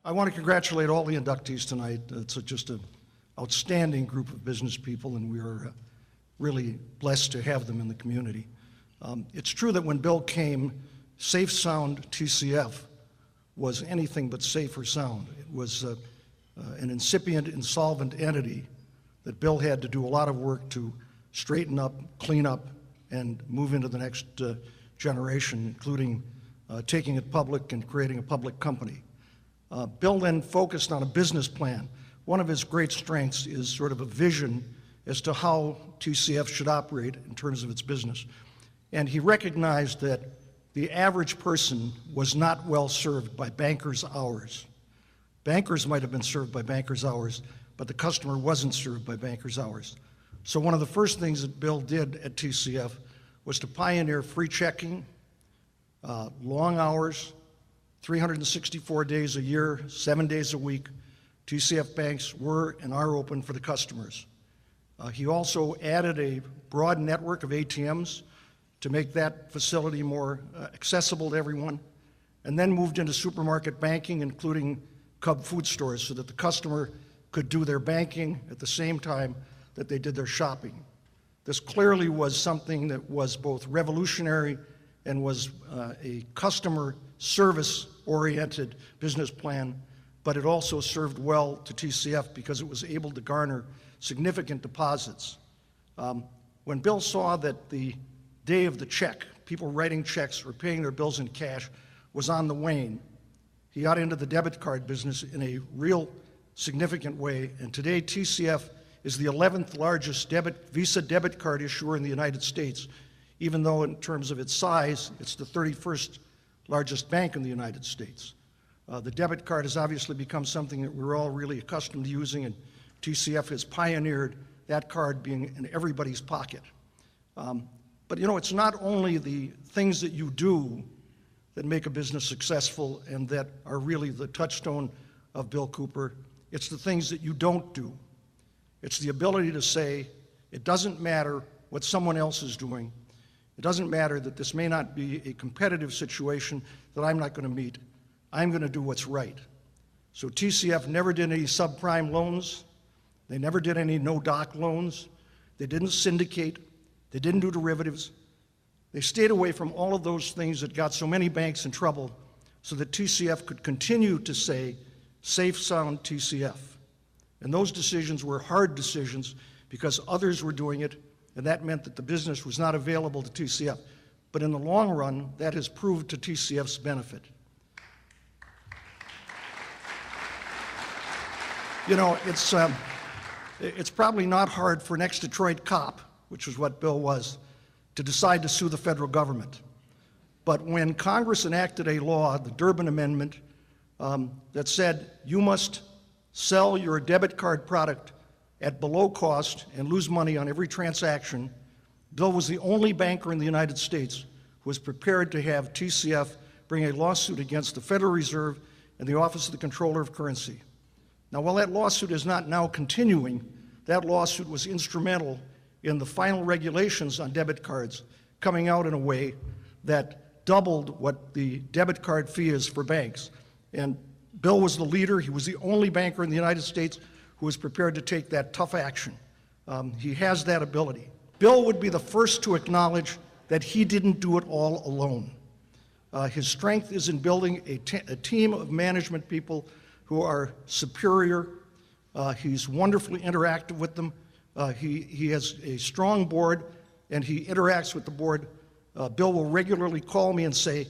I want to congratulate all the inductees tonight. It's just an outstanding group of business people, and we are really blessed to have them in the community. It's true that when Bill came, Safe Sound TCF was anything but safe or sound. It was an incipient, insolvent entity that Bill had to do a lot of work to straighten up, clean up, and move into the next generation, including taking it public and creating a public company. Bill then focused on a business plan. One of his great strengths is sort of a vision as to how TCF should operate in terms of its business. And he recognized that the average person was not well served by bankers' hours. Bankers might have been served by bankers' hours, but the customer wasn't served by bankers' hours. So one of the first things that Bill did at TCF was to pioneer free checking, long hours, 364 days a year, 7 days a week. TCF banks were and are open for the customers. He also added a broad network of ATMs to make that facility more accessible to everyone, and then moved into supermarket banking, including Cub food stores, so that the customer could do their banking at the same time that they did their shopping. This clearly was something that was both revolutionary and was a customer service-oriented business plan, but it also served well to TCF because it was able to garner significant deposits. When Bill saw that the day of the check, people writing checks or paying their bills in cash, was on the wane, he got into the debit card business in a real significant way, and today TCF is the 11th largest Visa debit card issuer in the United States, even though in terms of its size, it's the 31st largest bank in the United States. The debit card has obviously become something that we're all really accustomed to using, and TCF has pioneered that card being in everybody's pocket. But you know, it's not only the things that you do that make a business successful and that are really the touchstone of Bill Cooper, it's the things that you don't do. It's the ability to say, it doesn't matter what someone else is doing. It doesn't matter that this may not be a competitive situation that I'm not going to meet. I'm going to do what's right. So TCF never did any subprime loans. They never did any no-doc loans. They didn't syndicate. They didn't do derivatives. They stayed away from all of those things that got so many banks in trouble so that TCF could continue to say, safe, sound TCF. And those decisions were hard decisions because others were doing it, and that meant that the business was not available to TCF. But in the long run, that has proved to TCF's benefit. You know, it's probably not hard for an ex-Detroit cop, which is what Bill was, to decide to sue the federal government. But when Congress enacted a law, the Durbin Amendment, that said you must sell your debit card product at below cost and lose money on every transaction, Bill was the only banker in the United States who was prepared to have TCF bring a lawsuit against the Federal Reserve and the Office of the Comptroller of Currency. Now, while that lawsuit is not now continuing, that lawsuit was instrumental in the final regulations on debit cards coming out in a way that doubled what the debit card fee is for banks. And Bill was the leader. He was the only banker in the United States who was prepared to take that tough action. He has that ability. Bill would be the first to acknowledge that he didn't do it all alone. His strength is in building a team of management people who are superior. He's wonderfully interactive with them. He has a strong board, and he interacts with the board. Bill will regularly call me and say,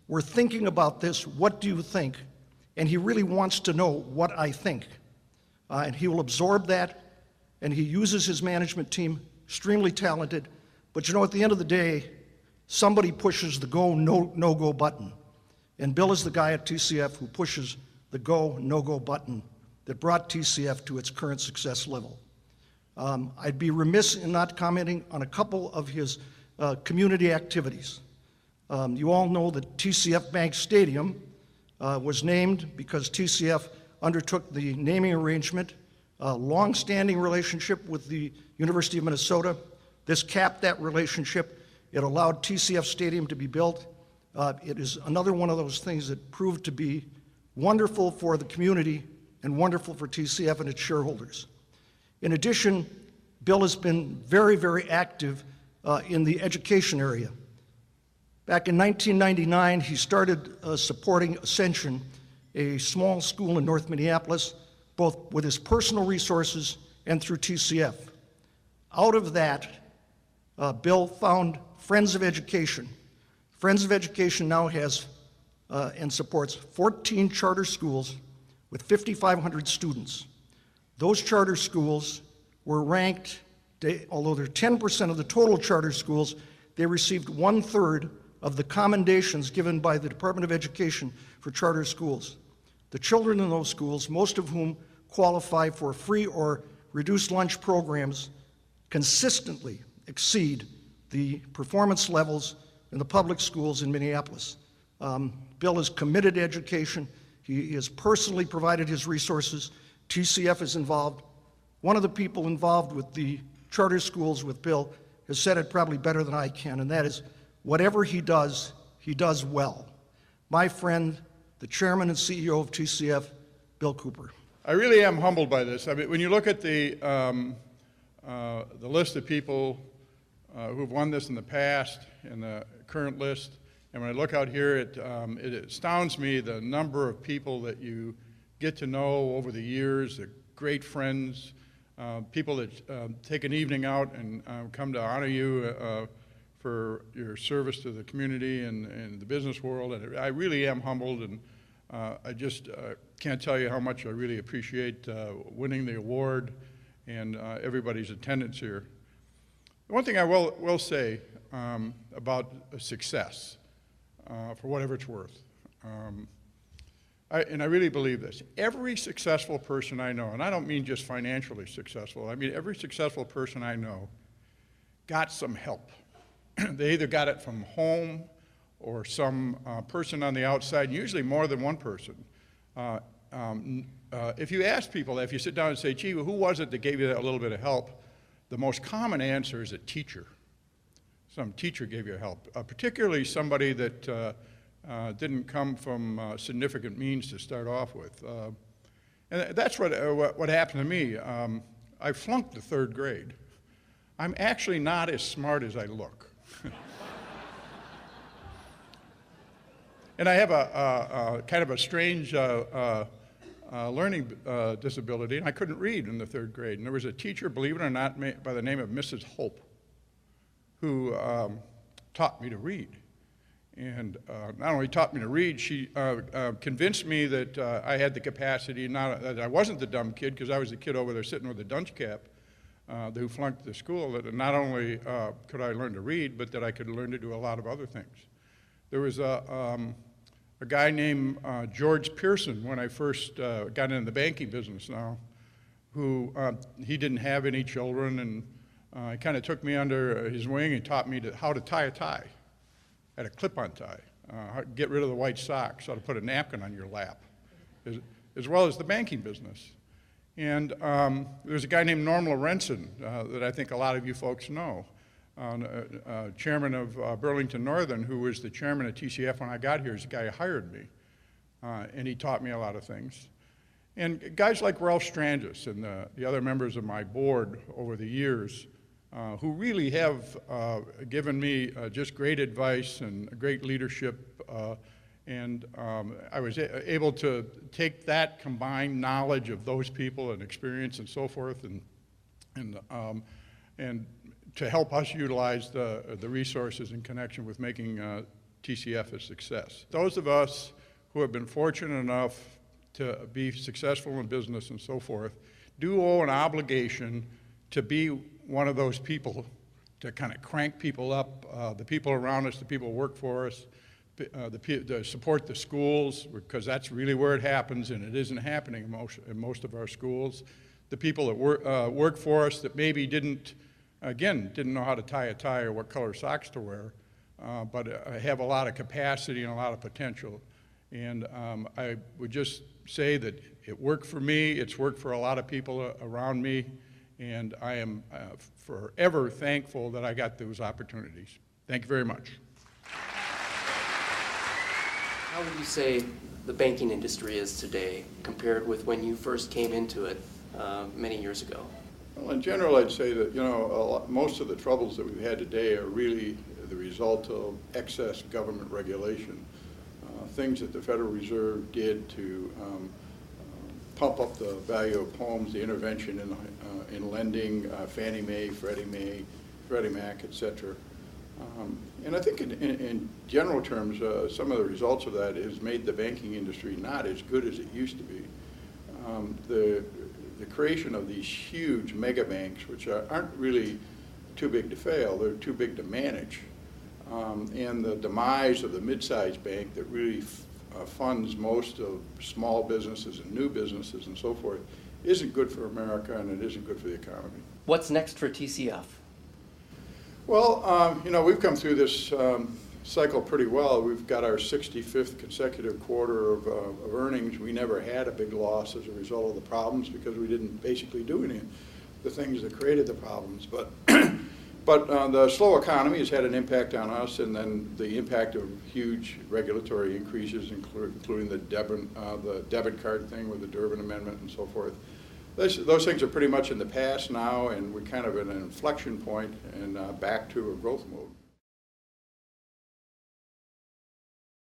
we're thinking about this, what do you think? And he really wants to know what I think. And he will absorb that, and he uses his management team, extremely talented. But you know, at the end of the day, somebody pushes the go, no-go button. And Bill is the guy at TCF who pushes the go, no-go button that brought TCF to its current success level. I'd be remiss in not commenting on a couple of his community activities. You all know that TCF Bank Stadium was named because TCF undertook the naming arrangement, a long-standing relationship with the University of Minnesota. This capped that relationship. It allowed TCF Stadium to be built. It is another one of those things that proved to be wonderful for the community and wonderful for TCF and its shareholders. In addition, Bill has been very, very active in the education area. Back in 1999, he started supporting Ascension, a small school in North Minneapolis, both with his personal resources and through TCF. Out of that, Bill found Friends of Education. Friends of Education now has and supports 14 charter schools with 5,500 students. Those charter schools were ranked, although they're 10% of the total charter schools, they received 1/3 of the commendations given by the Department of Education for charter schools. The children in those schools, most of whom qualify for free or reduced lunch programs, consistently exceed the performance levels in the public schools in Minneapolis. Bill is committed to education. He has personally provided his resources. TCF is involved. One of the people involved with the charter schools with Bill has said it probably better than I can, and that is, whatever he does well. My friend, the chairman and CEO of TCF, Bill Cooper. I really am humbled by this. I mean, when you look at the list of people who've won this in the past and the current list, and when I look out here, it astounds me the number of people that you get to know over the years, the great friends, people that take an evening out and come to honor you for your service to the community and the business world. And I really am humbled, and I just can't tell you how much I really appreciate winning the award and everybody's attendance here. The one thing I will say about success, for whatever it's worth, and I really believe this, every successful person I know, and I don't mean just financially successful, I mean every successful person I know got some help. They either got it from home or some person on the outside, usually more than one person. If you ask people that, if you sit down and say, gee, who was it that gave you that little bit of help? The most common answer is a teacher. Some teacher gave you help, particularly somebody that didn't come from significant means to start off with. And that's what happened to me. I flunked the 3rd grade. I'm actually not as smart as I look. And I have a kind of a strange learning disability, and I couldn't read in the 3rd grade. And there was a teacher, believe it or not, by the name of Mrs. Hope, who taught me to read. And not only taught me to read, she convinced me that I had the capacity, that I wasn't the dumb kid, because I was the kid over there sitting with a dunce cap who flunked the school, that not only could I learn to read, but that I could learn to do a lot of other things. There was a guy named George Pearson, when I first got into the banking business now, who he didn't have any children, and he kind of took me under his wing and taught me how to tie a tie. Had a clip-on tie, how to get rid of the white socks, how to put a napkin on your lap, as well as the banking business. And there's a guy named Norm Lorenzen that I think a lot of you folks know, chairman of Burlington Northern, who was the chairman of TCF when I got here. Is the guy who hired me, and he taught me a lot of things. And guys like Ralph Strangis and the other members of my board over the years, who really have given me just great advice and great leadership, and I was able to take that combined knowledge of those people and experience and so forth, and to help us utilize the resources in connection with making TCF a success. Those of us who have been fortunate enough to be successful in business and so forth do owe an obligation to be one of those people to kind of crank people up, the people around us, the people who work for us, to support the schools, because that's really where it happens, and it isn't happening in most of our schools. The people that work for us that maybe didn't know how to tie a tie or what color socks to wear, but have a lot of capacity and a lot of potential. And I would just say that it worked for me, it's worked for a lot of people around me, and I am forever thankful that I got those opportunities. Thank you very much. How would you say the banking industry is today compared with when you first came into it many years ago? Well, in general, I'd say that, most of the troubles that we've had today are really the result of excess government regulation. Things that the Federal Reserve did to pump up the value of homes, the intervention in lending, Fannie Mae, Freddie Mac, et cetera. And I think in general terms, some of the results of that has made the banking industry not as good as it used to be. The creation of these huge mega banks, which aren't really too big to fail, they're too big to manage. And the demise of the mid-sized bank that really funds most of small businesses and new businesses and so forth isn't good for America, and it isn't good for the economy. What's next for TCF? Well, we've come through this cycle pretty well. We've got our 65th consecutive quarter of earnings. We never had a big loss as a result of the problems because we didn't basically do any of the things that created the problems. But the slow economy has had an impact on us, and then the impact of huge regulatory increases, including the debit card thing with the Durbin Amendment and so forth. Those things are pretty much in the past now, and we're kind of at an inflection point and back to a growth mode.